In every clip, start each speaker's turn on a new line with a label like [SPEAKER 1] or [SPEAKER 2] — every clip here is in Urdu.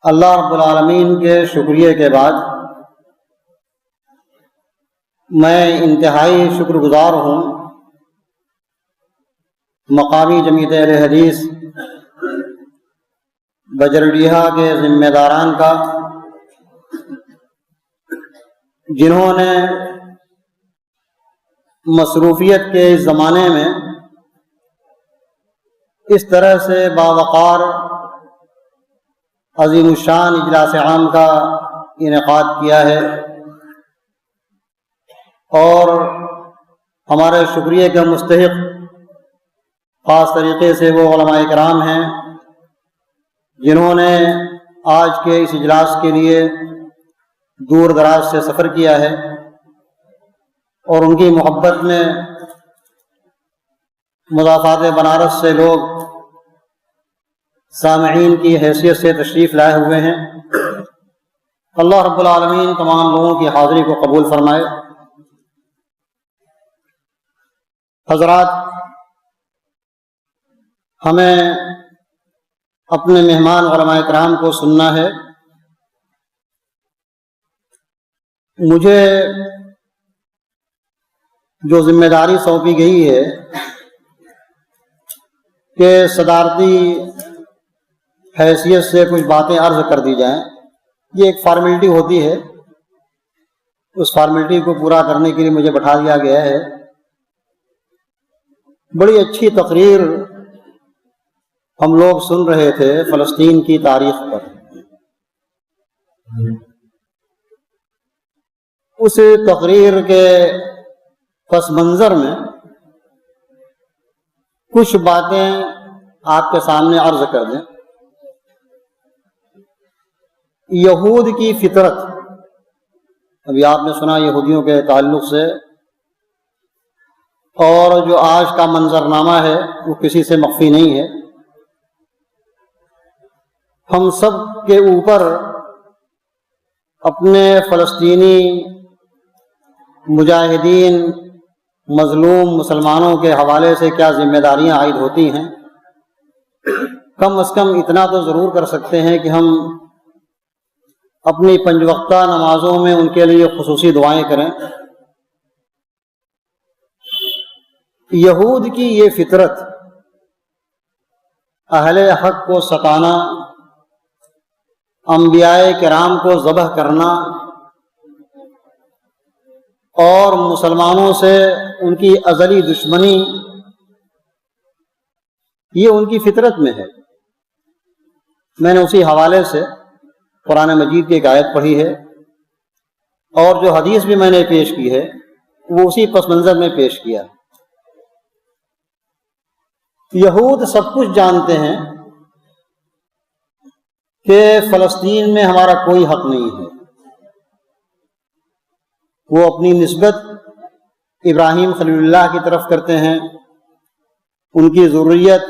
[SPEAKER 1] اللہ رب العالمین کے شکریہ کے بعد میں انتہائی شکر گزار ہوں مقامی جمعیت اہل حدیث بجرڈیہا کے ذمہ داران کا، جنہوں نے مصروفیت کے اس زمانے میں اس طرح سے باوقار عظیم الشان اجلاس عام کا انعقاد کیا ہے، اور ہمارے شکریہ کے مستحق خاص طریقے سے وہ علماء کرام ہیں جنہوں نے آج کے اس اجلاس کے لیے دور دراز سے سفر کیا ہے، اور ان کی محبت میں مضافات بنارس سے لوگ سامعین کی حیثیت سے تشریف لائے ہوئے ہیں۔ اللہ رب العالمین تمام لوگوں کی حاضری کو قبول فرمائے۔ حضرات، ہمیں اپنے مہمان علماء کرام کو سننا ہے۔ مجھے جو ذمہ داری سونپی گئی ہے کہ صدارتی حیثیت سے کچھ باتیں عرض کر دی جائیں، یہ ایک فارمیلٹی ہوتی ہے، اس فارمیلٹی کو پورا کرنے کے لیے مجھے بٹھا دیا گیا ہے۔ بڑی اچھی تقریر ہم لوگ سن رہے تھے فلسطین کی تاریخ پر۔ اس تقریر کے پس منظر میں کچھ باتیں آپ کے سامنے عرض کر دیں۔ یہود کی فطرت، ابھی آپ نے سنا یہودیوں کے تعلق سے، اور جو آج کا منظرنامہ ہے وہ کسی سے مخفی نہیں ہے۔ ہم سب کے اوپر اپنے فلسطینی مجاہدین مظلوم مسلمانوں کے حوالے سے کیا ذمہ داریاں عائد ہوتی ہیں، کم از کم اتنا تو ضرور کر سکتے ہیں کہ ہم اپنی پنج وقتہ نمازوں میں ان کے لیے خصوصی دعائیں کریں۔ یہود کی یہ فطرت، اہل حق کو ستانا، انبیاء کرام کو ذبح کرنا، اور مسلمانوں سے ان کی ازلی دشمنی، یہ ان کی فطرت میں ہے۔ میں نے اسی حوالے سے قرآن مجید کی ایک آیت پڑھی ہے، اور جو حدیث بھی میں نے پیش کی ہے وہ اسی پس منظر میں پیش کیا۔ یہود سب کچھ جانتے ہیں کہ فلسطین میں ہمارا کوئی حق نہیں ہے۔ وہ اپنی نسبت ابراہیم خلیل اللہ کی طرف کرتے ہیں، ان کی ذریت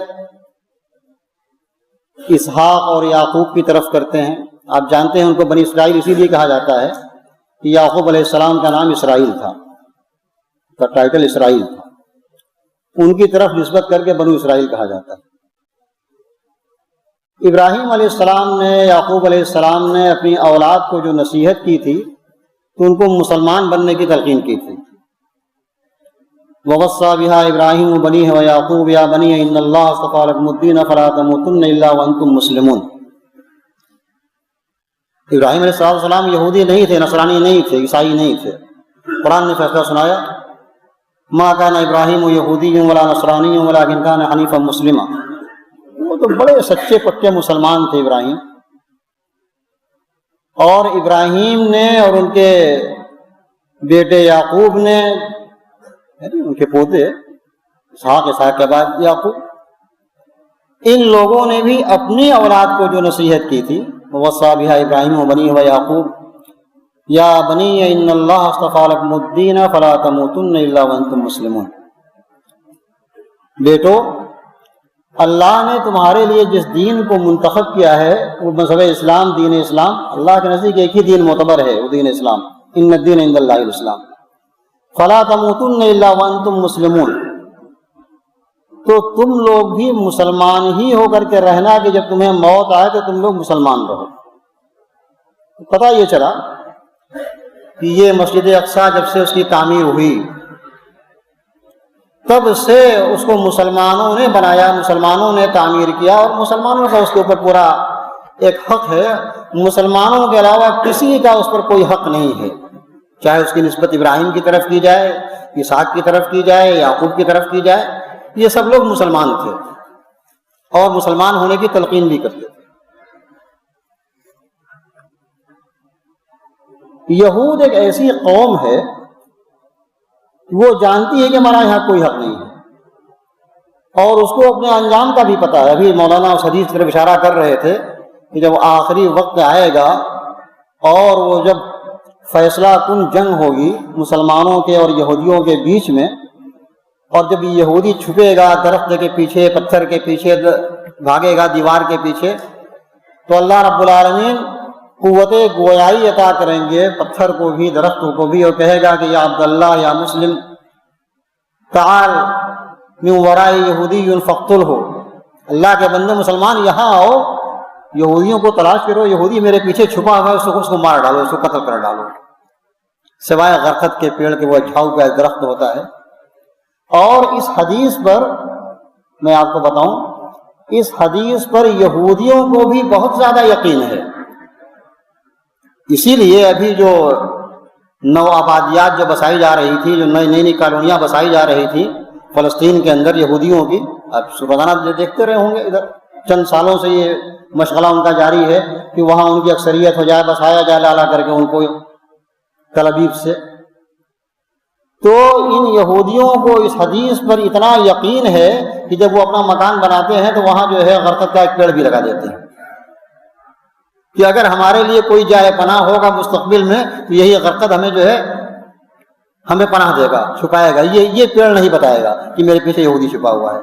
[SPEAKER 1] اسحاق اور یعقوب کی طرف کرتے ہیں۔ آپ جانتے ہیں ان کو بنی اسرائیل اسی لیے کہا جاتا ہے کہ یعقوب علیہ السلام کا نام اسرائیل تھا، کا ٹائٹل اسرائیل تھا، ان کی طرف نسبت کر کے بنو اسرائیل کہا جاتا ہے۔ ابراہیم علیہ السلام نے، یعقوب علیہ السلام نے اپنی اولاد کو جو نصیحت کی تھی تو ان کو مسلمان بننے کی تلقین کی تھی۔ وَوَصَّىٰ بِهَا إِبْرَاهِيمُ بَنِيهِ وَيَعْقُوبُ يَا بَنِيَّ إِنَّ اللَّهَ اصْطَفَىٰ لَكُمُ الدِّينَ فَلَا تَمُوتُنَّ إِلَّا وَأَنتُم مُّسْلِمُونَ۔ ابراہیم علیہ السلام یہودی نہیں تھے، نصرانی نہیں تھے، عیسائی نہیں تھے۔ قرآن نے فیصلہ سنایا، مَا كَانَ إِبْرَاهِيمُ يَهُودِيًّا وَلَا نَصْرَانِيًّا وَلَٰكِن كَانَ حَنِيفًا مُسْلِمًا۔ وہ تو بڑے سچے پکے مسلمان تھے ابراہیم۔ اور ابراہیم نے اور ان کے بیٹے یعقوب نے، ان کے پوتے اسحاق کے بعد یعقوب، ان لوگوں نے بھی اپنی اولاد کو جو نصیحت کی تھی، وَوَصَّىٰ بِهَا إِبْرَاهِيمُ بَنِيهِ وَيَعْقُوبُ يَا بَنِيَّ إِنَّ اللَّهَ اصْطَفَىٰ لَكُمُ الدِّينَ فَلَا تَمُوتُنَّ إِلَّا وَأَنتُم مُّسْلِمُونَ۔ بیٹو، اللہ نے تمہارے لیے جس دین کو منتخب کیا ہے وہ مذہب اسلام، دین اسلام، اللہ کے نزدیک ایک ہی دین معتبر ہے، وہ دین اسلام، ان الدین عند اللہ الاسلام۔ فَلَا تَمُوتُنَّ إِلَّا وَأَنتُم مُّسْلِمُونَ، تو تم لوگ بھی مسلمان ہی ہو کر کے رہنا کہ جب تمہیں موت آئے تو تم لوگ مسلمان رہو۔ پتہ یہ چلا کہ یہ مسجد اقصیٰ جب سے اس کی تعمیر ہوئی تب سے اس کو مسلمانوں نے بنایا، مسلمانوں نے تعمیر کیا، اور مسلمانوں کا اس کے اوپر پورا ایک حق ہے، مسلمانوں کے علاوہ کسی کا اس پر کوئی حق نہیں ہے، چاہے اس کی نسبت ابراہیم کی طرف کی جائے، اسحاق کی طرف کی جائے، یعقوب کی طرف کی جائے، یہ سب لوگ مسلمان تھے اور مسلمان ہونے کی تلقین بھی کرتے تھے۔ یہود ایک ایسی قوم ہے وہ جانتی ہے کہ ہمارا یہاں کوئی حق نہیں ہے، اور اس کو اپنے انجام کا بھی پتہ ہے۔ ابھی مولانا اس حدیث کی طرف اشارہ کر رہے تھے کہ جب آخری وقت آئے گا اور وہ جب فیصلہ کن جنگ ہوگی مسلمانوں کے اور یہودیوں کے بیچ میں، اور جب یہودی چھپے گا درخت کے پیچھے، پتھر کے پیچھے بھاگے گا، دیوار کے پیچھے، تو اللہ رب العالمین قوت گویائی عطا کریں گے پتھر کو بھی، درخت کو بھی، اور کہے گا کہ یا عبداللہ یا مسلم تعال من وراء یہودی فاقتلہ، اللہ کے بندے مسلمان یہاں آؤ، یہودیوں کو تلاش کرو، یہودی میرے پیچھے چھپا ہوا ہے، اس کو مار ڈالو، اس کو قتل کر ڈالو، سوائے غرقد کے پیڑ کے وہ جھاؤ کا درخت ہوتا ہے۔ اور اس حدیث پر میں آپ کو بتاؤں، اس حدیث پر یہودیوں کو بھی بہت زیادہ یقین ہے، اسی لیے ابھی جو نو آبادیات جو بسائی جا رہی تھی، جو نئی نئی کالونیاں بسائی جا رہی تھی فلسطین کے اندر یہودیوں کی، اب روزانہ دیکھتے رہے ہوں گے، ادھر چند سالوں سے یہ مشغلہ ان کا جاری ہے کہ وہاں ان کی اکثریت ہو جائے، بسایا جائے لالا کر کے ان کو تل ابیب سے۔ تو ان یہودیوں کو اس حدیث پر اتنا یقین ہے کہ جب وہ اپنا مکان بناتے ہیں تو وہاں جو ہے غرقد کا ایک پیڑ بھی لگا دیتے ہیں کہ اگر ہمارے لیے کوئی جائے پناہ ہوگا مستقبل میں تو یہی غرقد ہمیں جو ہے ہمیں پناہ دے گا، چھپائے گا، یہ پیڑ نہیں بتائے گا کہ میرے پیچھے یہودی چھپا ہوا ہے،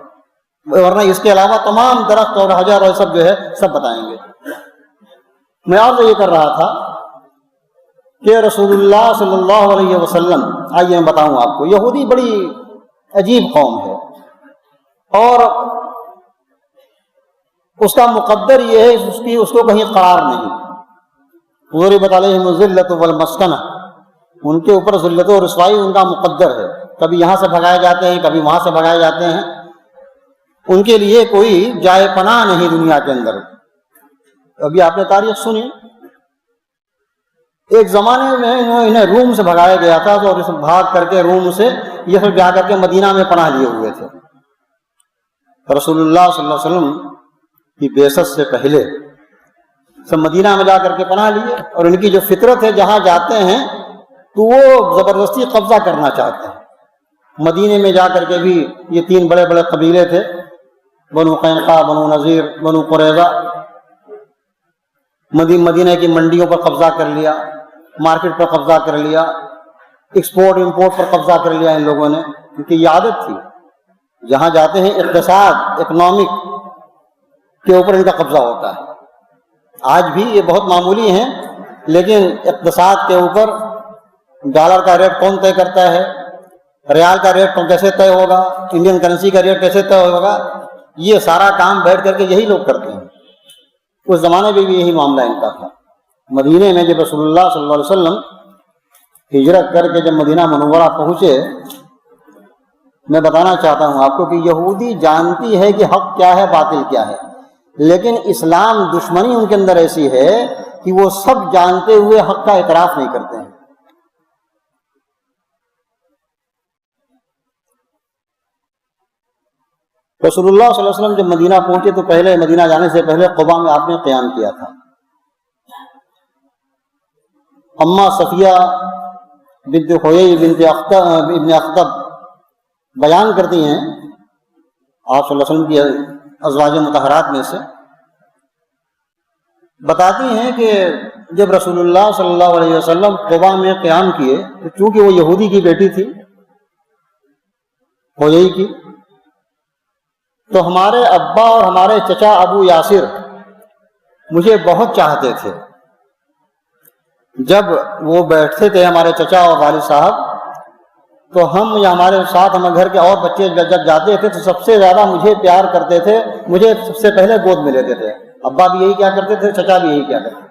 [SPEAKER 1] ورنہ اس کے علاوہ تمام درخت اور حجر اور سب جو ہے سب بتائیں گے۔ میں عرض یہ کر رہا تھا کہ رسول اللہ صلی اللہ علیہ وسلم، آئیے میں بتاؤں آپ کو، یہودی بڑی عجیب قوم ہے اور اس کا مقدر یہ ہے اس کو کہیں قرار نہیں۔ ضربت علیہم الذلۃ والمسکنہ، ان کے اوپر ذلت و رسوائی ان کا مقدر ہے، کبھی یہاں سے بھگائے جاتے ہیں، کبھی وہاں سے بھگائے جاتے ہیں، ان کے لیے کوئی جائے پناہ نہیں دنیا کے اندر۔ ابھی آپ نے تاریخ سنی، ایک زمانے میں انہیں روم سے بھگایا گیا تھا، تو بھاگ کر کے روم سے یہ سب جا کر کے مدینہ میں پناہ لیے ہوئے تھے۔ رسول اللہ صلی اللہ علیہ وسلم کی بعثت سے پہلے سب مدینہ میں جا کر کے پناہ لیے، اور ان کی جو فطرت ہے جہاں جاتے ہیں تو وہ زبردستی قبضہ کرنا چاہتے ہیں۔ مدینے میں جا کر کے بھی یہ تین بڑے بڑے قبیلے تھے، بنو قینقاع، بنو نذیر، بنو قریظہ، مدینہ کی منڈیوں پر قبضہ کر لیا، مارکیٹ پر قبضہ کر لیا، ایکسپورٹ امپورٹ پر قبضہ کر لیا ان لوگوں نے، کیونکہ یہ عادت تھی، جہاں جاتے ہیں اقتصاد، اکنامک کے اوپر ان کا قبضہ ہوتا ہے۔ آج بھی یہ بہت معمولی ہیں، لیکن اقتصاد کے اوپر ڈالر کا ریٹ کون طے کرتا ہے، ریال کا ریٹ کیسے طے ہوگا، انڈین کرنسی کا ریٹ کیسے طے ہوگا، یہ سارا کام بیٹھ کر کے یہی لوگ کرتے ہیں۔ اس زمانے میں بھی یہی معاملہ ان کا تھا۔ مدینے میں جب رسول اللہ صلی اللہ علیہ وسلم ہجرت کر کے جب مدینہ منورہ پہنچے، میں بتانا چاہتا ہوں آپ کو کہ یہودی جانتی ہے کہ حق کیا ہے، باطل کیا ہے، لیکن اسلام دشمنی ان کے اندر ایسی ہے کہ وہ سب جانتے ہوئے حق کا اعتراف نہیں کرتے ہیں۔ رسول اللہ صلی اللہ علیہ وسلم جب مدینہ پہنچے تو پہلے مدینہ جانے سے پہلے قباء میں آپ نے قیام کیا تھا۔ اماں صفیہ بنت حیی بنت ابن اخطب بیان کرتی ہیں آپ صلی اللہ علیہ وسلم کی ازواج مطہرات میں سے، بتاتی ہیں کہ جب رسول اللہ صلی اللہ علیہ وسلم قباء میں قیام کیے تو چونکہ وہ یہودی کی بیٹی تھی، حیی کی، تو ہمارے ابا اور ہمارے چچا ابو یاسر مجھے بہت چاہتے تھے۔ جب وہ بیٹھتے تھے ہمارے چچا اور والد صاحب، تو ہم یا ہمارے ساتھ ہمارے گھر کے اور بچے جب جاتے تھے تو سب سے زیادہ مجھے پیار کرتے تھے، مجھے سب سے پہلے گود میں لیتے تھے۔ ابا بھی یہی کیا کرتے تھے، چچا بھی یہی کیا کرتے تھے۔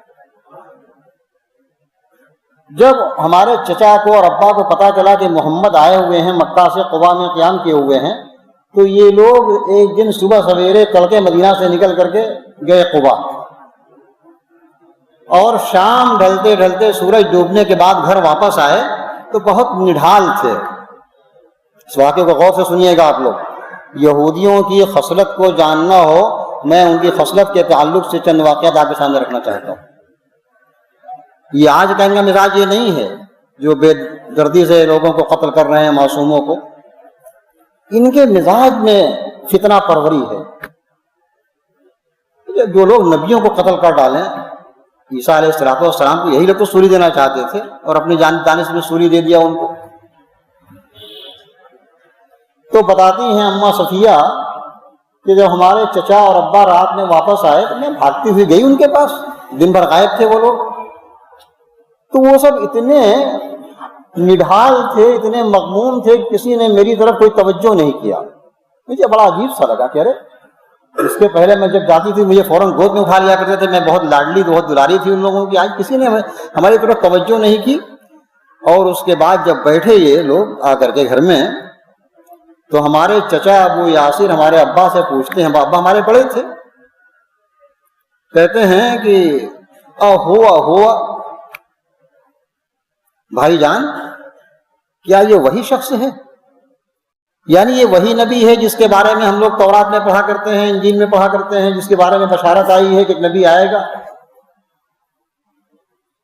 [SPEAKER 1] جب ہمارے چچا کو اور ابا کو پتہ چلا کہ محمد آئے ہوئے ہیں، مکہ سے قباء میں قیام کیے ہوئے ہیں، تو یہ لوگ ایک دن صبح سویرے تڑکے مدینہ سے نکل کر کے گئے قباء، اور شام ڈھلتے ڈھلتے سورج ڈوبنے کے بعد گھر واپس آئے تو بہت نڈھال تھے۔ اس واقعے کو غور سے سنیے گا آپ لوگ۔ یہودیوں کی خصلت کو جاننا ہو، میں ان کی خصلت کے تعلق سے چند واقعات آپ کے سامنے رکھنا چاہتا ہوں۔ یہ آج کا ان کا مزاج یہ نہیں ہے جو بے دردی سے لوگوں کو قتل کر رہے ہیں، معصوموں کو۔ ان کے مزاج میں فتنہ پروری ہے۔ جو لوگ نبیوں کو قتل کر ڈالیں، عیسیٰ علیہ السلام کو یہی لوگ تو سولی دینا چاہتے تھے، اور اپنی جان دانش میں سولی دے دیا ان کو۔ تو بتاتی ہیں اماں صفیہ کہ جب ہمارے چچا اور ابا رات میں واپس آئے تو میں بھاگتی ہوئی گئی ان کے پاس، دن بھر غائب تھے وہ لوگ۔ تو وہ سب اتنے نڈھال تھے، اتنے مغموم تھے، کسی نے میری طرف کوئی توجہ نہیں کیا۔ مجھے بڑا عجیب سا لگا کہ ارے اس کے پہلے میں جب جاتی تھی مجھے فوراً گود میں اٹھا لیا کرتے تھے، میں بہت لاڈلی بہت دلاری تھی ان لوگوں کی، آج کسی نے ہماری طرف توجہ نہیں کی۔ اور اس کے بعد جب بیٹھے یہ لوگ آ کر کے گھر میں، تو ہمارے چچا ابو یاسر ہمارے ابا سے پوچھتے ہیں، ابا ہمارے بڑے تھے، کہتے ہیں کہ ہوا بھائی جان، کیا یہ وہی شخص ہے؟ یعنی یہ وہی نبی ہے جس کے بارے میں ہم لوگ تورات میں پڑھا کرتے ہیں، انجیل میں پڑھا کرتے ہیں، جس کے بارے میں بشارت آئی ہے کہ ایک نبی آئے گا؟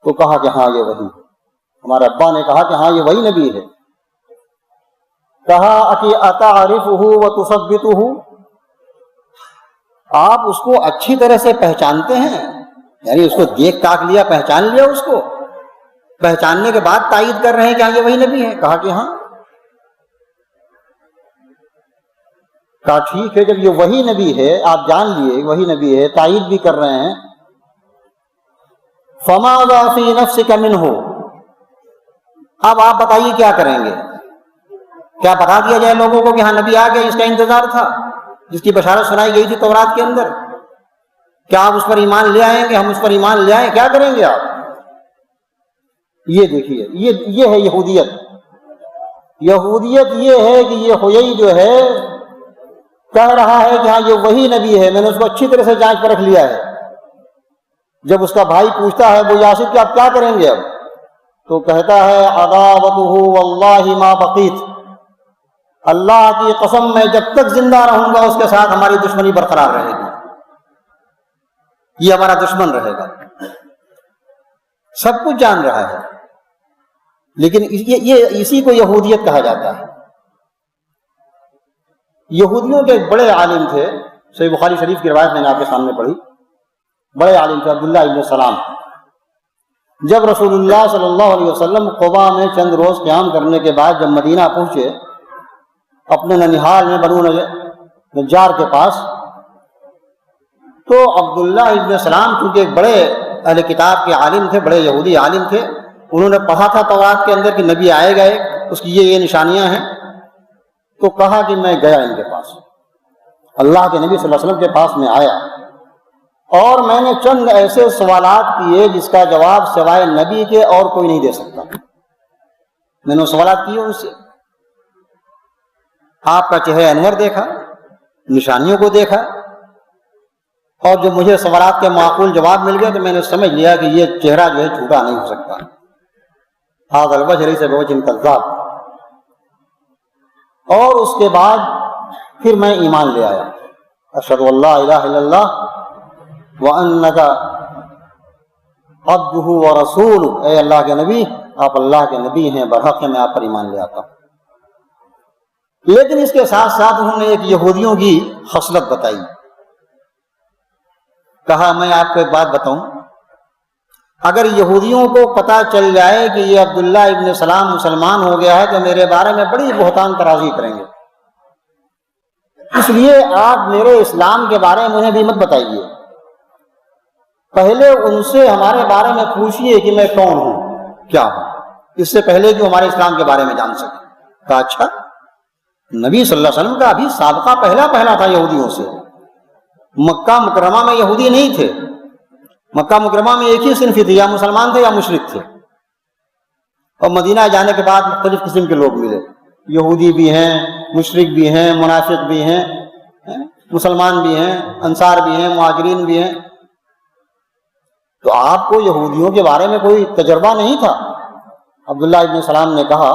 [SPEAKER 1] تو کہا کہ ہاں یہ وہی۔ ہمارے ابا نے کہا کہ ہاں یہ وہی نبی ہے۔ کہا کہ اتعرفہ وتثبتہ، آپ اس کو اچھی طرح سے پہچانتے ہیں؟ یعنی اس کو دیکھ تاک لیا، پہچان لیا اس کو، پہچاننے کے بعد تائید کر رہے ہیں کہ ہاں یہ وہی نبی ہے؟ کہا کہ ہاں۔ کہا ٹھیک ہے، جب یہ وہی نبی ہے، آپ جان لیے وہی نبی ہے، تائید بھی کر رہے ہیں، فماذا فی نفسک منہ، اب آپ بتائیے کیا کریں گے؟ کیا بتا دیا جائے لوگوں کو کہ ہاں نبی آ گیا، اس کا انتظار تھا، جس کی بشارت سنائی گئی تھی تورات کے اندر؟ کیا آپ اس پر ایمان لے آئیں گے؟ ہم اس پر ایمان لے آئیں، کیا کریں گے آپ؟ یہ دیکھیے، یہ ہے یہودیت۔ یہودیت یہ ہے کہ یہ ہوئی جو ہے کہہ رہا ہے کہ ہاں یہ وہی نبی ہے، میں نے اس کو اچھی طرح سے جانچ پرکھ لیا ہے۔ جب اس کا بھائی پوچھتا ہے وہ یاسر کہ آپ کیا کریں گے اب، تو کہتا ہے عداوتہ واللہ ما بقیت، اللہ کی قسم میں جب تک زندہ رہوں گا اس کے ساتھ ہماری دشمنی برقرار رہے گی، یہ ہمارا دشمن رہے گا۔ سب کچھ جان رہا ہے، لیکن یہ اسی کو یہودیت کہا جاتا ہے۔ یہودیوں کے ایک بڑے عالم تھے، صحیح بخاری شریف کی روایت میں نے آپ کے سامنے پڑھی، بڑے عالم تھے عبداللہ ابن سلام۔ جب رسول اللہ صلی اللہ علیہ وسلم قباء میں چند روز قیام کرنے کے بعد جب مدینہ پہنچے، اپنے ننھال میں بنو نجار کے پاس، تو عبداللہ ابن سلام چونکہ ایک بڑے اہل کتاب کے عالم تھے، بڑے یہودی عالم تھے، انہوں نے پڑھا تھا تورات کے اندر کہ نبی آئے گا ایک، اس کی یہ نشانیاں ہیں، تو کہا کہ میں گیا ان کے پاس، اللہ کے نبی صلی اللہ علیہ وسلم کے پاس میں آیا، اور میں نے چند ایسے سوالات کیے جس کا جواب سوائے نبی کے اور کوئی نہیں دے سکتا۔ میں نے سوالات کیے ان سے، آپ کا چہرہ انور دیکھا، نشانیوں کو دیکھا، اور جب مجھے سوالات کے معقول جواب مل گئے تو میں نے سمجھ لیا کہ یہ چہرہ جو ہے جھوٹا نہیں ہو سکتا، ھذا الوجہ لیس بوجہ کذاب۔ اور اس کے بعد پھر میں ایمان لے آیا، اشہد ان لا الہ الا اللہ وانک عبدہ ورسولہ، اے اللہ کے نبی آپ اللہ کے نبی ہیں، برحق ہے میں آپ پر ایمان لے آتا ہوں۔ لیکن اس کے ساتھ ساتھ انہوں نے ایک یہودیوں کی خصلت بتائی، کہا میں آپ کو ایک بات بتاؤں، اگر یہودیوں کو پتہ چل جائے کہ یہ عبداللہ ابن سلام مسلمان ہو گیا ہے تو میرے بارے میں بڑی بہتان ترازی کریں گے، اس لیے آپ میرے اسلام کے بارے میں انہیں بھی مت بتائیے، پہلے ان سے ہمارے بارے میں پوچھئے کہ میں کون ہوں، کیا ہوں، اس سے پہلے کہ ہمارے اسلام کے بارے میں جان سکے۔ کہا اچھا، نبی صلی اللہ علیہ وسلم کا ابھی سابقہ پہلا تھا یہودیوں سے، مکہ مکرمہ میں یہودی نہیں تھے، مکہ مکرمہ میں ایک ہی صنف تھی، یا مسلمان تھے یا مشرک تھے، اور مدینہ جانے کے بعد مختلف قسم کے لوگ ملے، یہودی بھی ہیں، مشرک بھی ہیں، منافق بھی ہیں، مسلمان بھی ہیں، انصار بھی ہیں، مہاجرین بھی ہیں۔ تو آپ کو یہودیوں کے بارے میں کوئی تجربہ نہیں تھا؟ عبداللہ ابن سلام نے کہا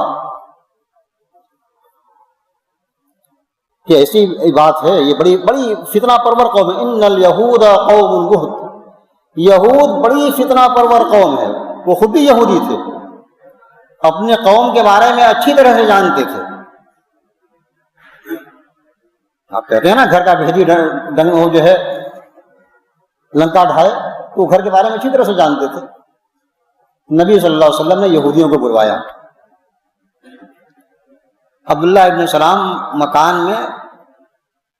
[SPEAKER 1] کہ ایسی بات ہے، یہ بڑی بڑی فتنہ پرور قوم ہے، ان الیہود قوم بہت، یہود بڑی فتنہ پرور قوم ہے۔ وہ خود بھی یہودی تھے، اپنے قوم کے بارے میں اچھی طرح سے جانتے تھے۔ آپ کہتے ہیں نا گھر کا بھیدی ڈنگ ہو جو ہے لنکا ڈھائے، تو گھر کے بارے میں اچھی طرح سے جانتے تھے۔ نبی صلی اللہ علیہ وسلم نے یہودیوں کو بلوایا۔ عبداللہ ابن سلام مکان میں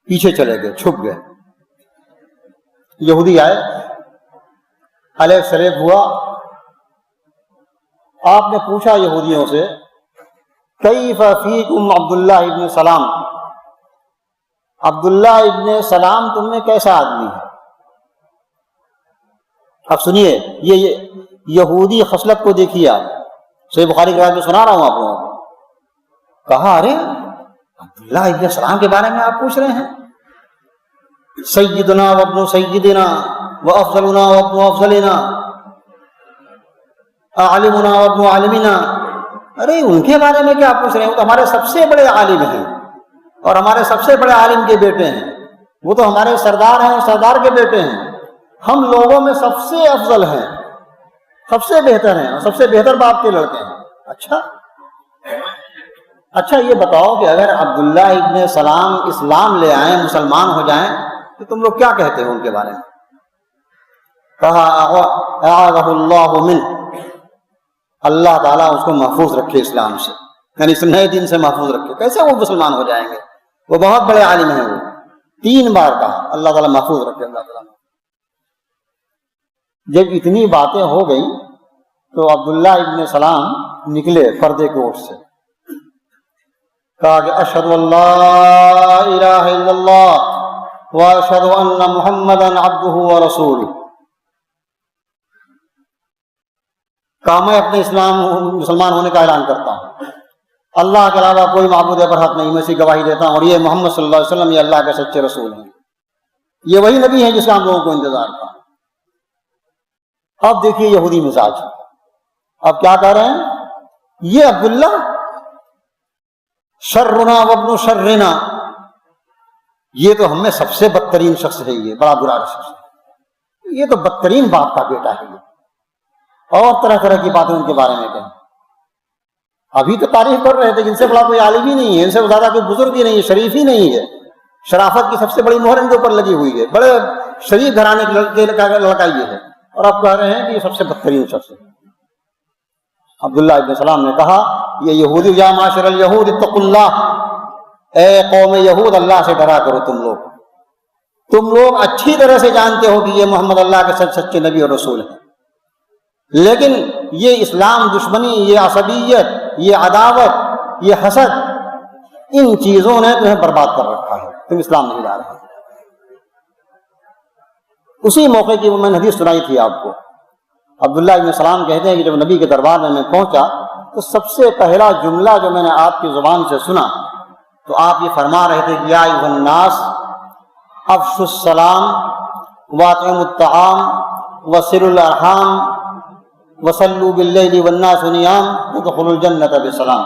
[SPEAKER 1] پیچھے چلے گئے، چھپ گئے۔ یہودی آئے، علیہ سلیب ہوا۔ آپ نے پوچھا یہودیوں سے، کیف فیکم عبداللہ ابن سلام، عبداللہ ابن سلام تم میں کیسا آدمی ہے؟ اب سنیے، یہ یہودی خصلت کو دیکھیے آپ، صحیح بخاری کی روایت میں سنا رہا ہوں آپ لوگوں کو۔ کہا ارے عبداللہ ابن سلام کے بارے میں آپ پوچھ رہے ہیں؟ سیدنا وابن سیدنا وافضلنا وابن افضلنا عالمنا وابن عالمنا، ارے ان کے بارے میں کیا پوچھ رہے ہیں؟ وہ تو ہمارے سب سے بڑے عالم ہیں اور ہمارے سب سے بڑے عالم کے بیٹے ہیں، وہ تو ہمارے سردار ہیں اور سردار کے بیٹے ہیں، ہم لوگوں میں سب سے افضل ہیں، سب سے بہتر ہیں اور سب سے بہتر باپ کے لڑکے ہیں۔ اچھا یہ بتاؤ کہ اگر عبداللہ ابن سلام اسلام لے آئیں، مسلمان ہو جائیں، تو تم لوگ کیا کہتے ہو ان کے بارے میں؟ کہا اعاذہ اللہ من، اللہ تعالیٰ اس کو محفوظ رکھے اسلام سے، یعنی اس نئے دین سے محفوظ رکھے۔ کیسے وہ مسلمان ہو جائیں گے؟ وہ بہت بڑے عالم ہیں، وہ 3 بار کہا اللہ تعالیٰ محفوظ رکھے اللہ تعالیٰ۔ جب اتنی باتیں ہو گئیں تو عبداللہ ابن سلام نکلے پردے کے اوٹ سے، کہا کہ اشہد ان لا الہ الا اللہ واشہد ان محمدا عبدہ ورسولہ، کہا میں اپنے مسلمان ہونے کا اعلان کرتا ہوں، اللہ کے علاوہ کوئی معبود پر حق نہیں، میں اسی گواہی دیتا ہوں، اور یہ محمد صلی اللہ علیہ وسلم یہ اللہ کے سچے رسول ہیں، یہ وہی نبی ہے جس کا ہم لوگوں کو انتظار تھا۔ اب دیکھیے یہودی مزاج، اب کیا کہہ رہے ہیں؟ یہ عبداللہ شرنا وابن شرنا، یہ تو ہم میں سب سے بدترین شخص ہے، یہ بڑا برا شخص ہے، یہ تو بدترین باپ کا بیٹا ہے، یہ اور طرح طرح کی باتیں ان کے بارے میں کہیں۔ ابھی تو تعریف کر رہے تھے کہ ان سے بڑا کوئی عالم ہی نہیں ہے، ان سے زیادہ کوئی بزرگ ہی نہیں ہے، شریف ہی نہیں ہے، شرافت کی سب سے بڑی مہر ان کے اوپر لگی ہوئی ہے، بڑے شریف گھرانے کے لڑکا یہ ہے، اور آپ کہہ رہے ہیں کہ یہ سب سے بدترین شخص ہے۔ عبداللہ ابن سلام نے کہا یہ یہودی، یا معاشر الیہود اتقوا اللہ، اے قوم یہود اللہ سے ڈرا کرو، تم لوگ اچھی طرح سے جانتے ہو کہ یہ محمد اللہ کے سچے نبی اور رسول ہیں، لیکن یہ اسلام دشمنی، یہ عصبیت، یہ عداوت، یہ حسد، ان چیزوں نے تمہیں برباد کر رکھا ہے، تم اسلام نہیں لا رہے۔ اسی موقع کی وہ میں نے حدیث سنائی تھی آپ کو، عبداللہ ابن سلام کہتے ہیں کہ جب نبی کے دربار میں پہنچا تو سب سے پہلا جملہ جو میں نے آپ کی زبان سے سنا تو آپ یہ فرما رہے تھے کہ یا ایھا الناس افشوا السلام واطعموا الطعام وصلوا الارحام وصلوا باللیل والناس نیام تدخلوا الجنۃ بسلام۔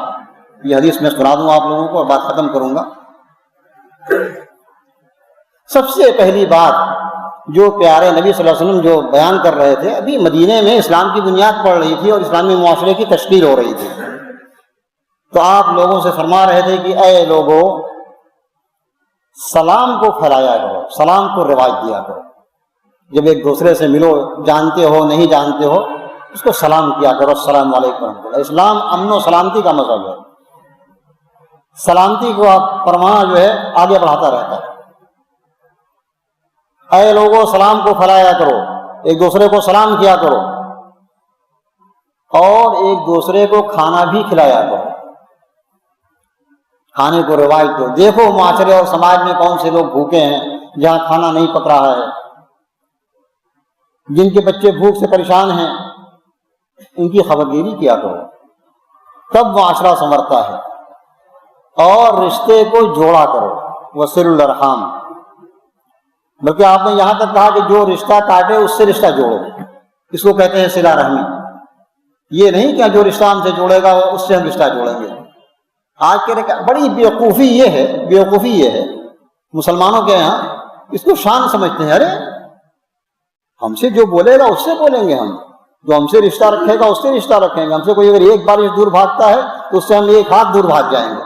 [SPEAKER 1] یہ حدیث میں سنا دوں آپ لوگوں کو اور بات ختم کروں گا۔ سب سے پہلی بات جو پیارے نبی صلی اللہ علیہ وسلم جو بیان کر رہے تھے، ابھی مدینے میں اسلام کی بنیاد پڑ رہی تھی اور اسلامی معاشرے کی تشکیل ہو رہی تھی، تو آپ لوگوں سے فرما رہے تھے کہ اے لوگوں، سلام کو پھیلایا کرو، سلام کو رواج دیا کرو، جب ایک دوسرے سے ملو، جانتے ہو نہیں جانتے ہو، اس کو سلام کیا کرو، السلام علیکم ورحمۃ اللہ۔ اسلام امن و سلامتی کا مذہب ہے، سلامتی کو آپ فرمانا جو ہے آگے بڑھاتا رہتا ہے۔ اے لوگوں سلام کو پھیلایا کرو، ایک دوسرے کو سلام کیا کرو، اور ایک دوسرے کو کھانا بھی کھلایا کرو، کھانے کو رواج دو۔ دیکھو معاشرے اور سماج میں کون سے لوگ بھوکے ہیں جہاں کھانا نہیں پک رہا ہے، جن کے بچے بھوک سے پریشان ہیں، ان کی خبرگیری کیا کرو۔ تب معاشرہ سنورتا ہے. اور رشتے کو جوڑا کرو، وصل الارحام. بلکہ آپ نے یہاں تک کہا کہ جو رشتہ کاٹے اس سے رشتہ جوڑو، اس کو کہتے ہیں صلہ رحمی. یہ نہیں کہ جو رشتہ ہم سے جوڑے گا اس سے ہم رشتہ جوڑیں گے. آج کے بڑی بیوقوفی یہ ہے مسلمانوں کے یہاں، اس کو شان سمجھتے ہیں. ارے ہم سے جو بولے گا اس سے بولیں گے، ہم جو ہم سے رشتہ رکھے گا اس سے رشتہ رکھیں گے. ہم سے کوئی اگر ایک بارش دور بھاگتا ہے تو اس سے ہم ایک ہاتھ دور بھاگ جائیں گے.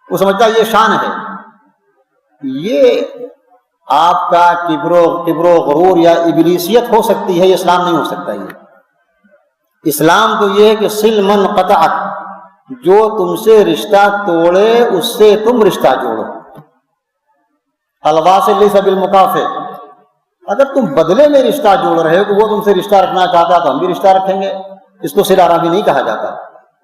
[SPEAKER 1] وہ سمجھتا ہے یہ شان ہے. یہ آپ کا کبر و غرور یا ابلیسیت ہو سکتی ہے، یہ اسلام نہیں ہو سکتا. یہ اسلام تو یہ ہے کہ صل من قطعک، جو تم سے رشتہ توڑے اس سے تم رشتہ جوڑو. الواصل لیس بالمکافئ، اگر تم بدلے میں رشتہ جوڑ رہے ہو کہ وہ تم سے رشتہ رکھنا چاہتا ہے تو ہم بھی رشتہ رکھیں گے. اس کو صلہ رحمی نہیں کہا جاتا.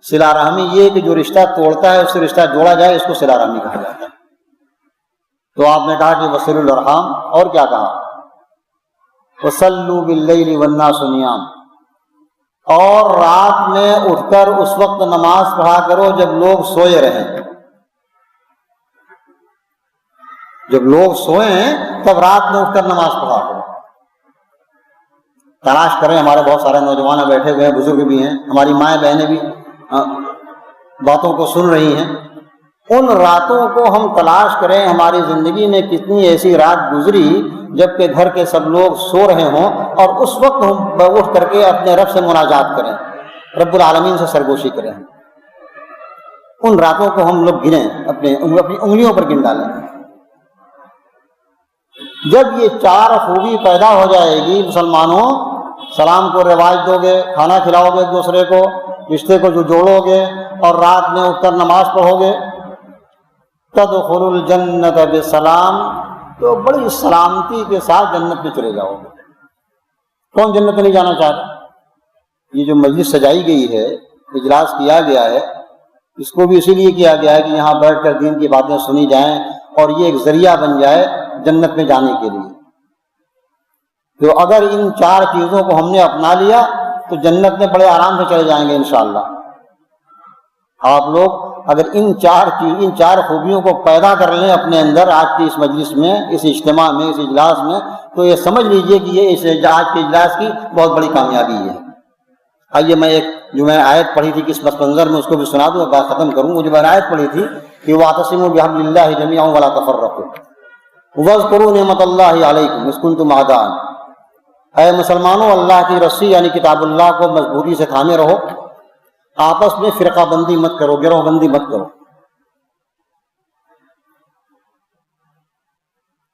[SPEAKER 1] صلہ رحمی یہ کہ جو رشتہ توڑتا ہے اس سے رشتہ جوڑا جائے، اس کو صلہ رحمی کہا جاتا ہے. تو آپ نے کہا کہ وصل الارحام، اور کیا کہا؟ وصلوا باللیل والناس نیام، اور رات میں اٹھ کر اس وقت نماز پڑھا کرو جب لوگ سوئے رہیں. جب لوگ سوئیں تب رات میں اٹھ کر نماز پڑھا کرو. تلاش کریں، ہمارے بہت سارے نوجوان بیٹھے ہوئے ہیں، بزرگ بھی ہیں، ہماری مائیں بہنیں بھی باتوں کو سن رہی ہیں. ان راتوں کو ہم تلاش کریں، ہماری زندگی میں کتنی ایسی رات گزری جب کہ گھر کے سب لوگ سو رہے ہوں اور اس وقت ہم اٹھ کر کے اپنے رب سے مناجات کریں، رب العالمین سے سرگوشی کریں. ان راتوں کو ہم لوگ گنیں، اپنی انگلیوں پر گن ڈالیں. جب یہ چار خوبی پیدا ہو جائے گی مسلمانوں، سلام کو رواج دو گے، کھانا کھلاؤ گے ایک دوسرے کو، رشتے کو جو جوڑو گے، اور رات میں اٹھ کر نماز پڑھو گے، تدخلوا الجنت بسلام، تو بڑی سلامتی کے ساتھ جنت میں چلے جاؤ گے. کون جنت میں نہیں جانا چاہتا؟ یہ جو مجلس سجائی گئی ہے، اجلاس کیا گیا ہے، اس کو بھی اسی لیے کیا گیا ہے کہ یہاں بیٹھ کر دین کی باتیں سنی جائیں اور یہ ایک ذریعہ بن جائے جنت میں جانے کے لیے. تو اگر ان چار چیزوں کو ہم نے اپنا لیا تو جنت میں بڑے آرام سے چلے جائیں گے انشاءاللہ. آپ لوگ اگر ان چار خوبیوں کو پیدا کر لیں اپنے اندر آج کی اس مجلس میں، اس اجتماع میں، اس اجلاس میں، تو یہ سمجھ لیجئے کہ یہ اس آج کے اجلاس کی بہت بڑی کامیابی ہے. آئیے میں ایک جو میں آیت پڑھی تھی کہ اس پس منظر میں اس کو بھی سنا دوں، بات ختم کروں. وہ جو میں نے آیت پڑھی تھی کہ وَاعْتَصِمُوا بِحَبْلِ اللَّهِ جَمِيعًا وَلَا تَفَرَّقُوا وَاذْكُرُوا نِعْمَتَ اللَّهِ عَلَيْكُمْ إِذْ كُنتُمْ أَعْدَاءً. اے مسلمانوں، اللہ کی رسی یعنی کتاب اللہ کو مضبوطی سے تھامے رہو، آپس میں فرقہ بندی مت کرو، گروہ بندی مت کرو.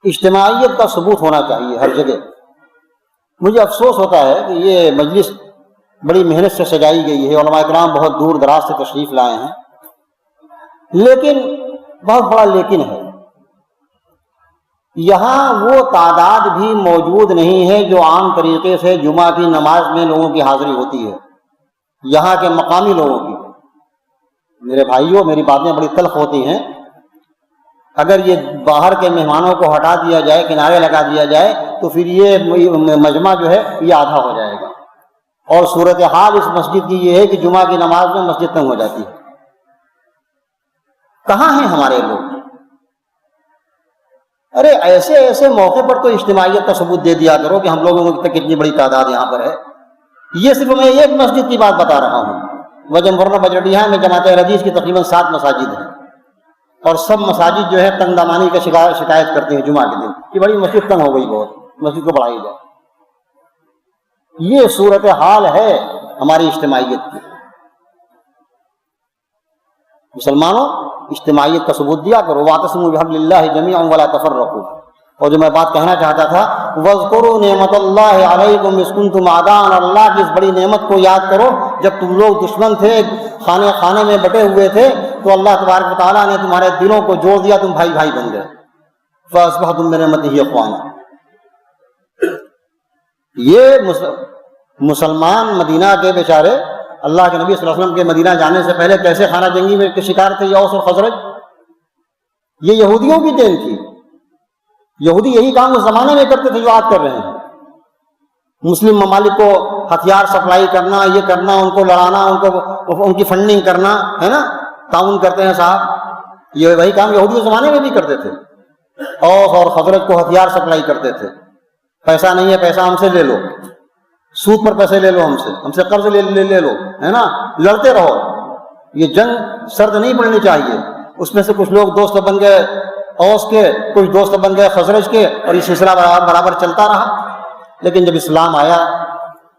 [SPEAKER 1] اجتماعیت کا ثبوت ہونا چاہیے ہر جگہ. مجھے افسوس ہوتا ہے کہ یہ مجلس بڑی محنت سے سجائی گئی ہے، علماء کرام بہت دور دراز سے تشریف لائے ہیں، لیکن بہت بڑا لیکن ہے، یہاں وہ تعداد بھی موجود نہیں ہے جو عام طریقے سے جمعہ کی نماز میں لوگوں کی حاضری ہوتی ہے، یہاں کے مقامی لوگوں کی. میرے بھائیوں، میری باتیں بڑی تلخ ہوتی ہیں. اگر یہ باہر کے مہمانوں کو ہٹا دیا جائے، کنارے لگا دیا جائے، تو پھر یہ مجمع جو ہے یہ آدھا ہو جائے گا. اور صورتحال اس مسجد کی یہ ہے کہ جمعہ کی نماز میں مسجد تنگ ہو جاتی ہے. کہاں ہیں ہمارے لوگ؟ ارے ایسے موقع پر تو اجتماعیت کا ثبوت دے دیا کرو کہ ہم لوگوں کی کتنی بڑی تعداد یہاں پر ہے. یہ صرف میں ایک مسجد کی بات بتا رہا ہوں. ورنہ بجرٹیہا میں جماعت اہل حدیث کی تقریباً 7 مساجد ہیں، اور سب مساجد جو ہے تنگ دامانی کا شکایت کرتے ہیں جمعہ کے دن کہ بڑی مسجد تنگ ہو گئی، بہت مسجد کو بڑھائی جائے. یہ صورتحال ہے ہماری اجتماعیت کی. مسلمانوں، اجتماعیت کا ثبوت دیا کرو. وَاعْتَصِمُوا بِحَبْلِ اللَّهِ جَمِيعًا وَلَا تَفَرَّقُوا. اور جو میں بات کہنا چاہتا تھا، وَاذْكُرُوا نِعْمَتَ اللَّهِ عَلَيْكُمْ إِذْ كُنتُمْ أَعْدَاءً، اللہ کی اس بڑی نعمت کو یاد کرو جب تم لوگ دشمن تھے، خانے میں بٹے ہوئے تھے، تو اللہ تبارک و تعالیٰ نے تمہارے دلوں کو جوڑ دیا، تم بھائی بھائی بن گئے. فَأَصْبَحْتُم بِنِعْمَتِهِ إِخْوَانًا. یہ مسلمان مدینہ کے بیچارے اللہ کے نبی صلی اللہ علیہ وسلم کے مدینہ جانے سے پہلے کیسے خانہ جنگی میں شکار تھے، اوس اور خزرج. یہ یہودیوں کی دین تھی. یہودی یہی کام اس زمانے میں کرتے تھے جو آج کر رہے ہیں. مسلم ممالک کو ہتھیار سپلائی کرنا، یہ کرنا، ان کو لڑانا، ان کی فنڈنگ کرنا، ہے نا، تعاون کرتے ہیں صاحب، یہ وہی کام یہودی کے زمانے میں بھی کرتے تھے۔ اوس اور خزرج کو ہتھیار سپلائی کرتے تھے، پیسہ نہیں ہے پیسہ ہم سے لے لو، سود پر پیسے لے لو، ہم سے قرض لے لو، ہے نا، لڑتے رہو۔ یہ جنگ سرد نہیں پڑنی چاہیے۔ اس میں سے کچھ لوگ دوست بن گئے اوس کے، کچھ دوست بن گئے خزرج کے، اور یہ سلسلہ برابر چلتا رہا۔ لیکن جب اسلام آیا،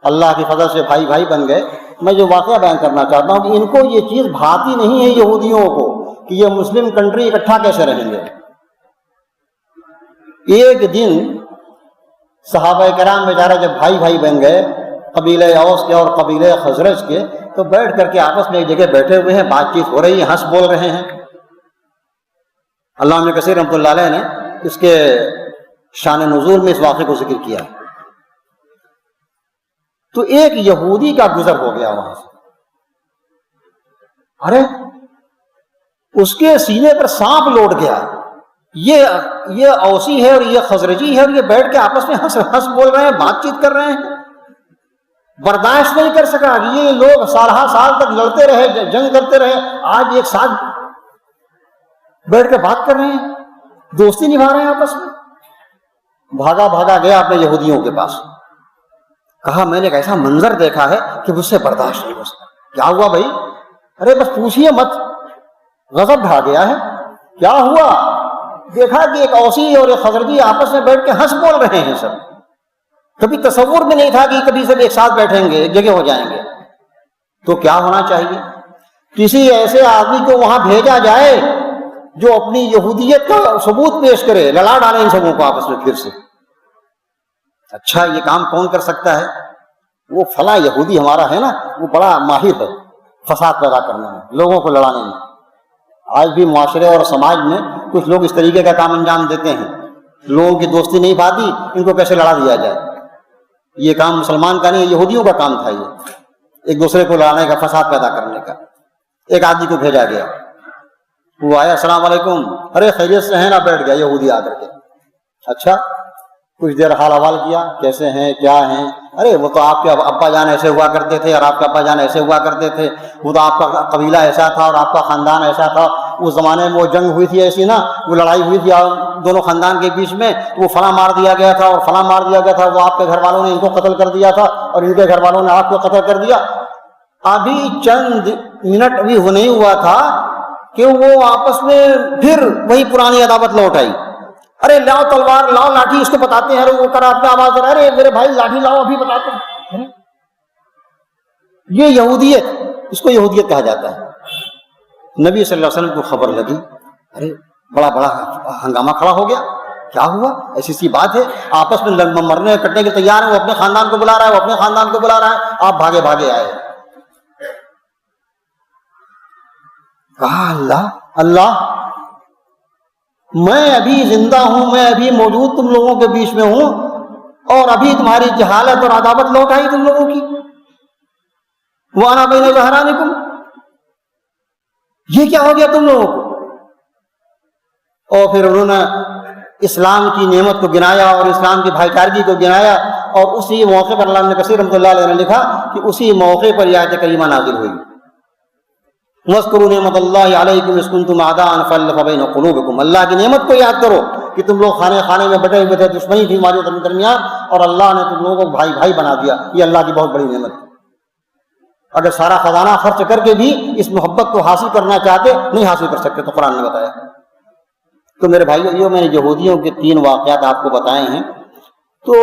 [SPEAKER 1] اللہ کی فضل سے بھائی بھائی بن گئے۔ میں جو واقعہ بیان کرنا چاہتا ہوں کہ ان کو یہ چیز بھاتی نہیں ہے یہودیوں کو کہ یہ مسلم کنٹری اکٹھا کیسے رہیں گے۔ ایک دن صحابہ کرام بیچارہ جب بھائی بھائی بن گئے، قبیلہ اوس کے اور قبیلہ خزرج کے، تو بیٹھ کر کے آپس میں ایک جگہ بیٹھے ہوئے ہیں، بات چیت ہو رہی ہے، ہنس بول رہے ہیں۔ علامہ کثیر رحمۃ اللہ علیہ نے اس کے شان نزول میں اس واقعے کو ذکر کیا۔ تو ایک یہودی کا گزر ہو گیا وہاں سے، ارے اس کے سینے پر سانپ لوٹ گیا، یہ اوسی ہے اور یہ خزرجی ہے، اور یہ بیٹھ کے آپس میں ہنس بول رہے ہیں، بات چیت کر رہے ہیں۔ برداشت نہیں کر سکا کہ یہ لوگ سالہ سال تک لڑتے رہے، جنگ کرتے رہے، آج ایک ساتھ بیٹھ کے بات کر رہے ہیں، دوستی نبھا رہے ہیں آپس میں۔ بھاگا گیا اپنے یہودیوں کے پاس، کہا میں نے ایک ایسا منظر دیکھا ہے کہ مجھ سے برداشت نہیں ہو سکا۔ کیا ہوا بھائی؟ ارے بس پوچھئے مت، غضب ڈھا گیا ہے۔ کیا ہوا؟ دیکھا کہ ایک اوسی اور ایک خزرجی آپس میں بیٹھ کے ہنس بول رہے ہیں سب، کبھی تصور بھی نہیں تھا کہ کبھی سب ایک ساتھ بیٹھیں گے، ایک جگہ ہو جائیں گے۔ تو کیا ہونا چاہیے؟ کسی ایسے آدمی کو وہاں بھیجا جائے جو اپنی یہودیت کا ثبوت پیش کرے، لڑا ڈالیں ان سبوں کو آپس میں پھر سے۔ اچھا یہ کام کون کر سکتا ہے؟ وہ فلاں یہودی ہمارا ہے نا، وہ بڑا ماہر ہے فساد پیدا کرنے میں، لوگوں کو لڑانے میں۔ آج بھی معاشرے اور سماج میں کچھ لوگ اس طریقے کا کام انجام دیتے ہیں، لوگوں کی دوستی نہیں پاتی، ان کو کیسے لڑا دیا جائے۔ یہ کام مسلمان کا نہیں، یہودیوں کا کام تھا، یہ ایک دوسرے کو لڑانے کا، فساد پیدا کرنے کا۔ ایک آدمی کو بھیجا گیا، وہ آیا، السلام علیکم، ارے خیریت سے ہیں نا، بیٹھ گیا یہودی آ کر کے۔ اچھا کچھ دیر حال حوال کیا، کیسے ہیں کیا ہیں؟ ارے وہ تو آپ کے ابا جان ایسے ہوا کرتے تھے اور آپ کے ابا جان ایسے ہوا کرتے تھے، وہ تو آپ کا قبیلہ ایسا تھا اور آپ کا خاندان ایسا تھا، اس زمانے میں وہ جنگ ہوئی تھی ایسی نا، وہ لڑائی ہوئی تھی دونوں خاندان کے بیچ میں، وہ فلاں مار دیا گیا تھا اور فلاں مار دیا گیا تھا، وہ آپ کے گھر والوں نے ان کو قتل کر دیا تھا اور ان کے گھر والوں نے آپ کو قتل کر دیا۔ ابھی چند منٹ ابھی نہیں ہوا تھا کہ وہ آپس میں پھر وہی پرانی عداوت لوٹ آئی۔ ارے لاؤ تلوار، لاؤ لاٹھی، اس کو بتاتے ہیں، ارے وہ کرا اپنے آواز، ارے میرے بھائی لاٹھی لاؤ، ابھی بتاتے ہیں۔ یہ یہودیت، اس کو یہودیت کہا جاتا ہے۔ نبی صلی اللہ علیہ وسلم کو خبر لگی، ارے بڑا ہنگامہ کھڑا ہو گیا، کیا ہوا؟ ایسی سی بات ہے، آپس میں مرنے کٹنے کے تیار ہیں، وہ اپنے خاندان کو بلا رہا ہے، وہ اپنے خاندان کو بلا رہا ہے، آپ بھاگے آئے۔ کہا اللہ میں ابھی زندہ ہوں، میں ابھی موجود تم لوگوں کے بیچ میں ہوں، اور ابھی تمہاری جہالت اور عداوت لوٹ آئی تم لوگوں کی۔ وَأَنَا بَيْنَ ظَهْرَانِكُمْ، یہ کیا ہو گیا تم لوگوں کو؟ اور پھر انہوں نے اسلام کی نعمت کو گنایا اور اسلام کی بھائی چارگی کو گنایا، اور اسی موقع پر علامہ کثیر رحمۃ اللہ علیہ نے لکھا کہ اسی موقع پر یہ آیت کریمہ نازل ہوئی، وَاذْكُرُوا نِعْمَتَ اللَّهِ عَلَيْكُمْ إِذْ كُنْتُمْ أَعْدَاءً فَأَلَّفَ بَيْنَ قُلُوبِكُمْ، اللہ کی نعمت کو یاد کرو کہ تم لوگ خانے میں بٹے ہوئے تھے، دشمنی تھی ہمارے درمیان، اور اللہ نے تم لوگوں کو بھائی بنا دیا۔ یہ اللہ کی بہت بڑی نعمت ہے۔ اگر سارا خزانہ خرچ کر کے بھی اس محبت کو حاصل کرنا چاہتے، نہیں حاصل کر سکتے، تو قرآن نے بتایا۔ تو میرے بھائیو، میں نے یہودیوں کے 3 واقعات آپ کو بتائے ہیں، تو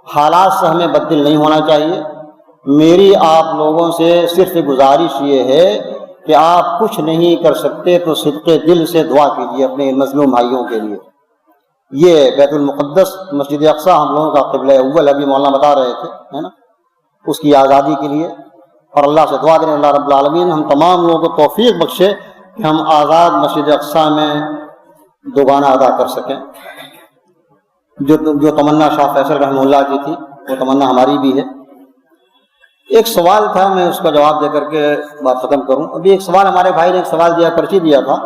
[SPEAKER 1] حالات سے ہمیں بددل نہیں ہونا چاہیے۔ میری آپ لوگوں سے صرف گزارش یہ ہے کہ آپ کچھ نہیں کر سکتے تو صدق دل سے دعا کیجیے اپنے مظلوم بھائیوں کے لیے۔ یہ بیت المقدس مسجد اقصی ہم لوگوں کا قبلہ اول، ابھی مولانا بتا رہے تھے، ہے نا، اس کی آزادی کے لیے، اور اللہ سے دعا کریں اللہ رب العالمین ہم تمام لوگوں کو توفیق بخشے کہ ہم آزاد مسجد اقصی میں دوبانہ ادا کر سکیں۔ جو تمنا شاہ فیصل رحمہ اللہ کی تھی، وہ تمنا ہماری بھی ہے۔ ایک سوال تھا، میں اس کا جواب دے کر کے بات ختم کروں۔ ابھی ایک سوال ہمارے بھائی نے ایک سوال دیا، پرچی دیا تھا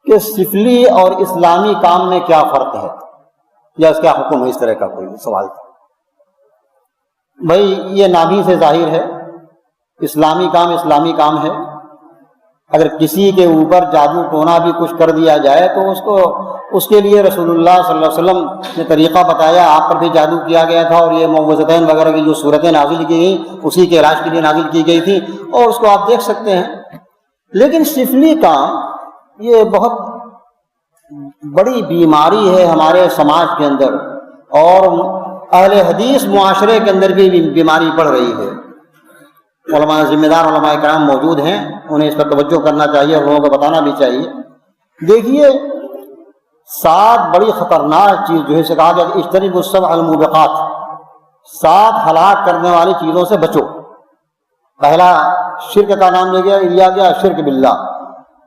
[SPEAKER 1] کہ سفلی اور اسلامی کام میں کیا فرق ہے، یا اس کا حکم ہے، اس طرح کا کوئی سوال تھا۔ بھائی یہ نابی سے ظاہر ہے، اسلامی کام ہے۔ اگر کسی کے اوپر جادو ٹونا بھی کچھ کر دیا جائے تو اس کے لیے رسول اللہ صلی اللہ علیہ وسلم نے طریقہ بتایا، آپ پر بھی جادو کیا گیا تھا، اور یہ معوذتین وغیرہ کی جو صورتیں نازل کی گئیں اسی کے علاج کے لیے نازل کی گئی تھی، اور اس کو آپ دیکھ سکتے ہیں۔ لیکن سفلی کام یہ بہت بڑی بیماری ہے ہمارے سماج کے اندر، اور اہل حدیث معاشرے کے اندر بھی بیماری بڑھ رہی ہے۔ علماء، ذمہ دار علماء کرام موجود ہیں، انہیں اس پر توجہ کرنا چاہیے اور لوگوں کو بتانا بھی چاہیے۔ دیکھیے 7 بڑی خطرناک چیز جو ہے اسے کہا گیا کہ اجتنبوا السبع الموبقات، 7 ہلاک کرنے والی چیزوں سے بچو۔ پہلا شرک کا نام لیا گیا شرک باللہ،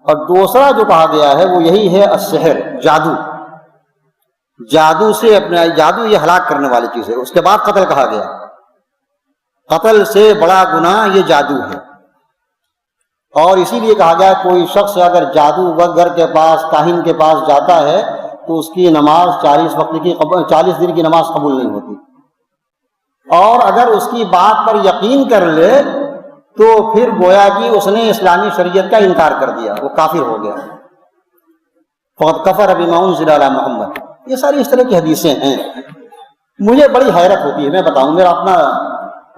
[SPEAKER 1] اور دوسرا جو کہا گیا ہے وہ یہی ہے السحر، جادو سے اپنا جادو یہ ہلاک کرنے والی چیز ہے۔ اس کے بعد قتل کہا گیا، قتل سے بڑا گناہ یہ جادو ہے، اور اسی لیے کہا گیا کوئی شخص اگر جادوگر کے پاس، کاہن کے پاس جاتا ہے تو اس کی نماز 40 دن کی نماز قبول نہیں ہوتی، اور اگر اس کی بات پر یقین کر لے تو پھر گویا کہ اس نے اسلامی شریعت کا انکار کر دیا، وہ کافر ہو گیا۔ فقد کفر بما انزل علی محمد، یہ ساری اس طرح کی حدیثیں ہیں۔ مجھے بڑی حیرت ہوتی ہے، میں بتاؤں،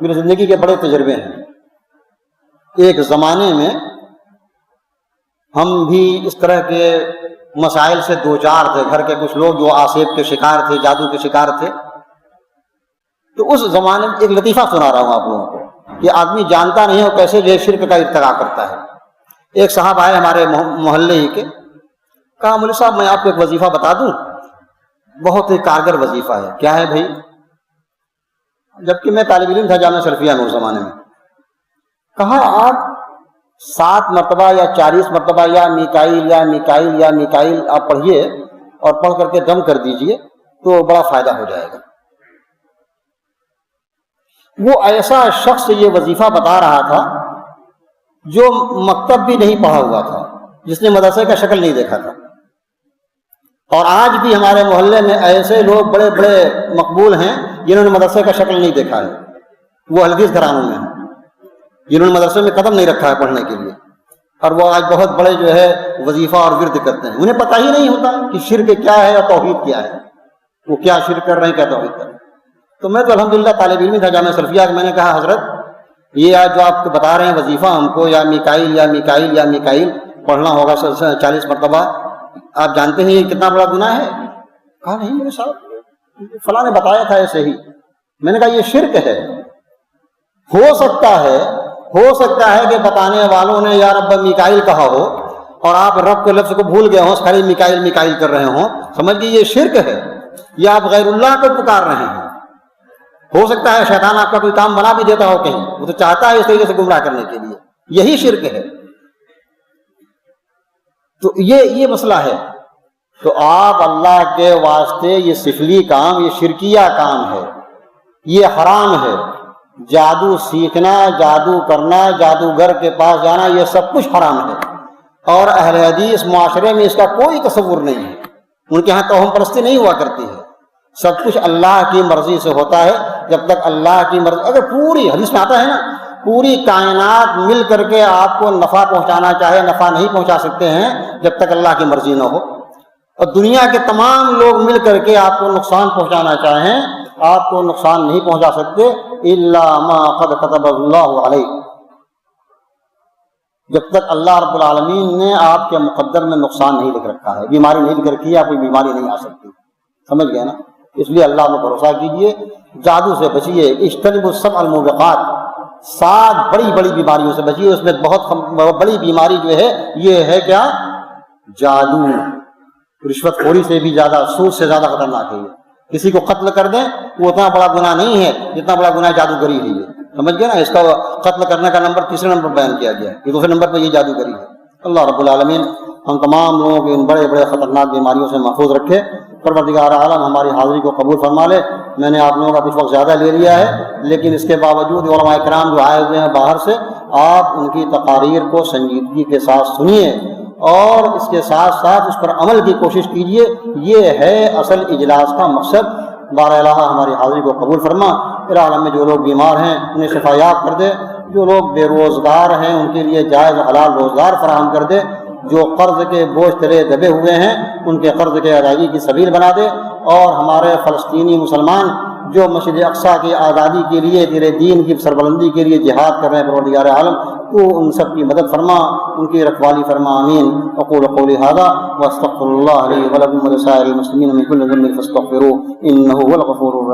[SPEAKER 1] میری زندگی کے بڑے تجربے ہیں۔ ایک زمانے میں ہم بھی اس طرح کے مسائل سے دوچار تھے، گھر کے کچھ لوگ جو آسیب کے شکار تھے، جادو کے شکار تھے۔ تو اس زمانے میں ایک لطیفہ سنا رہا ہوں آپ لوگوں کو کہ آدمی جانتا نہیں ہو کیسے جو ہے شرک کا ارتکاب کرتا ہے۔ ایک صاحب آئے ہمارے محلے ہی کے، کہا مولوی صاحب میں آپ کو ایک وظیفہ بتا دوں، بہت ہی کارگر وظیفہ ہے۔ کیا ہے بھائی؟ جبکہ میں طالب علم تھا جامعہ سلفیہ میں اس زمانے میں۔ کہا آپ 7 مرتبہ یا 40 مرتبہ یا میکائیل یا میکائیل یا میکائیل آپ پڑھیے، اور پڑھ کر کے دم کر دیجئے تو بڑا فائدہ ہو جائے گا۔ وہ ایسا شخص یہ وظیفہ بتا رہا تھا جو مکتب بھی نہیں پڑھا ہوا تھا، جس نے مدرسے کا شکل نہیں دیکھا تھا۔ اور آج بھی ہمارے محلے میں ایسے لوگ بڑے بڑے مقبول ہیں جنہوں نے مدرسے کا شکل نہیں دیکھا ہے، وہ حدیث گھرانوں میں ہیں، جنہوں نے مدرسے میں قدم نہیں رکھا ہے پڑھنے کے لیے، اور وہ آج بہت بڑے جو ہے وظیفہ اور ورد کرتے ہیں۔ انہیں پتہ ہی نہیں ہوتا کہ شرک کیا ہے اور توحید کیا ہے، وہ کیا شرک کر رہے ہیں، کیا توحید کر رہے ہیں۔ تو میں تو الحمدللہ طالب علم تھا جامعہ سلفیہ، میں نے کہا حضرت یہ آج جو آپ کو بتا رہے ہیں وظیفہ ہم کو، یا میکائیل یا میکائیل یا میکائیل پڑھنا ہوگا 40 مرتبہ، آپ جانتے ہیں یہ کتنا بڑا گناہ ہے؟ کہا نہیں میرے صاحب فلاں نے بتایا تھا ایسے ہی۔ میں نے کہا یہ شرک ہے۔ ہو سکتا ہے کہ بتانے والوں نے یا رب میکائیل کہا ہو اور آپ رب کے لفظ کو بھول گئے ہوں، خالی میکائیل میکائیل کر رہے ہوں، سمجھ لیجیے یہ شرک ہے، یا آپ غیر اللہ کو پکار رہے ہیں۔ ہو سکتا ہے شیطان آپ کا کوئی کام بنا بھی دیتا ہو کہیں، وہ تو چاہتا ہے اس طریقے سے گمراہ کرنے کے لیے، یہی شرک ہے۔ تو یہ مسئلہ ہے۔ تو آپ اللہ کے واسطے یہ سفلی کام، یہ شرکیہ کام ہے، یہ حرام ہے۔ جادو سیکھنا، جادو کرنا، جادوگر کے پاس جانا، یہ سب کچھ حرام ہے، اور اہل حدیث معاشرے میں اس کا کوئی تصور نہیں ہے۔ ان کے ہاں توہم پرستی نہیں ہوا کرتی ہے، سب کچھ اللہ کی مرضی سے ہوتا ہے۔ جب تک اللہ کی مرضی، اگر پوری حدیث میں آتا ہے نا، پوری کائنات مل کر کے آپ کو نفع پہنچانا چاہے، نفع نہیں پہنچا سکتے ہیں جب تک اللہ کی مرضی نہ ہو، اور دنیا کے تمام لوگ مل کر کے آپ کو نقصان پہنچانا چاہیں، آپ کو نقصان نہیں پہنچا سکتے الا ما قد كتب اللہ علیہ، جب تک اللہ رب العالمین نے آپ کے مقدر میں نقصان نہیں لکھ رکھا ہے۔ بیماری نہیں لکھ رکھی ہے، کوئی بیماری نہیں آ سکتی، سمجھ گئے نا؟ اس لیے اللہ میں بھروسہ کیجئے، جادو سے بچیے۔ اجتنبوا السبع الموبقات، 7 بڑی بڑی بیماریوں سے بچیے۔ اس میں بہت بڑی بیماری جو ہے یہ ہے کیا؟ جادو۔ رشوت خوری سے بھی زیادہ، سود سے زیادہ خطرناک ہے۔ کسی کو قتل کر دیں وہ اتنا بڑا گناہ نہیں ہے جتنا بڑا گناہ جادوگری ہے۔ یہ سمجھ گئے نا؟ اس کا قتل کرنے کا نمبر 3 نمبر بیان کیا گیا ہے، یہ 2 نمبر پہ یہ جادوگری ہے۔ اللہ رب العالمین ہم تمام لوگوں کو ان بڑے بڑے خطرناک بیماریوں سے محفوظ رکھے۔ پروردگار عالم ہماری حاضری کو قبول فرما لے۔ میں نے آپ لوگوں کا کچھ وقت زیادہ لے لیا ہے، لیکن اس کے باوجود علماء کرام جو آئے ہوئے ہیں باہر سے، آپ ان کی تقاریر کو سنجیدگی کے ساتھ سنیے اور اس کے ساتھ ساتھ اس پر عمل کی کوشش کیجیے۔ یہ ہے اصل اجلاس کا مقصد۔ بار الہ ہماری حاضری کو قبول فرما، عالم میں جو لوگ بیمار ہیں انہیں شفا یاب کر دے، جو لوگ بے روزگار ہیں ان کے لیے جائز حلال روزگار فراہم کر دے، جو قرض کے بوجھ تلے دبے ہوئے ہیں ان کے قرض کے ادائیگی کی سبیل بنا دے، اور ہمارے فلسطینی مسلمان جو مسجد اقصیٰ کی آزادی کے لیے تیرے دین کی سربلندی کے لیے جہاد کر رہے ہیں، پروردگار عالم تو ان سب کی مدد فرما، ان کی رکھوالی فرما، آمین۔ اقول قولی ھذا واستغفر اللہ لی ولکم ولسائر المسلمین من کل ذنب فاستغفروہ انہ هو الغفور الرحیم۔